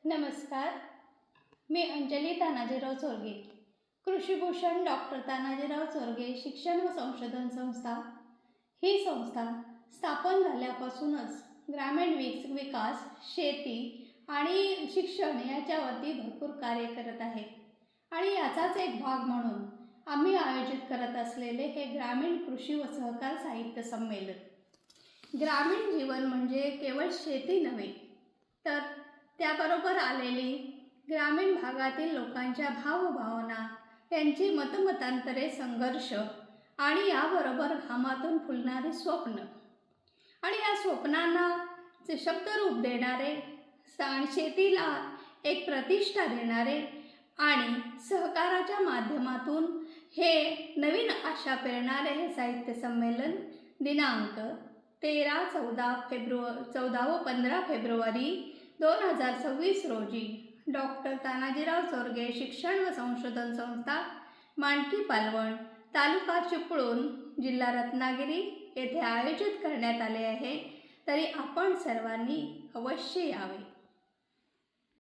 नमस्कार, मी अंजली तानाजीराव चोरगे. कृषीभूषण डॉक्टर तानाजीराव चोरगे शिक्षण व संशोधन संस्था ही संस्था स्थापन झाल्यापासूनच ग्रामीण विकास, शेती आणि शिक्षण याच्यावरती भरपूर कार्य करत आहे. आणि याचाच एक भाग म्हणून आम्ही आयोजित करत असलेले हे ग्रामीण कृषी व सहकार साहित्य संमेलन. ग्रामीण जीवन म्हणजे केवळ शेती नव्हे, तर त्याबरोबर आलेली ग्रामीण भागातील लोकांच्या भावभावना, त्यांची मतमतांतरे, संघर्ष आणि याबरोबर घामातून फुलणारी स्वप्न आणि या स्वप्नांना शब्दरूप देणारे, शेतीला एक प्रतिष्ठा देणारे आणि सहकाराच्या माध्यमातून हे नवीन आशा पेरणारे हे साहित्य संमेलन दिनांक 14 व 15 फेब्रुवारी 2026 रोजी डॉक्टर तानाजीराव चोरगे शिक्षण व संशोधन संस्था, मांडकी पालवण, तालुका चिपळूण, जिल्हा रत्नागिरी येथे आयोजित करण्यात आले आहे. तरी आपण सर्वांनी अवश्य यावे.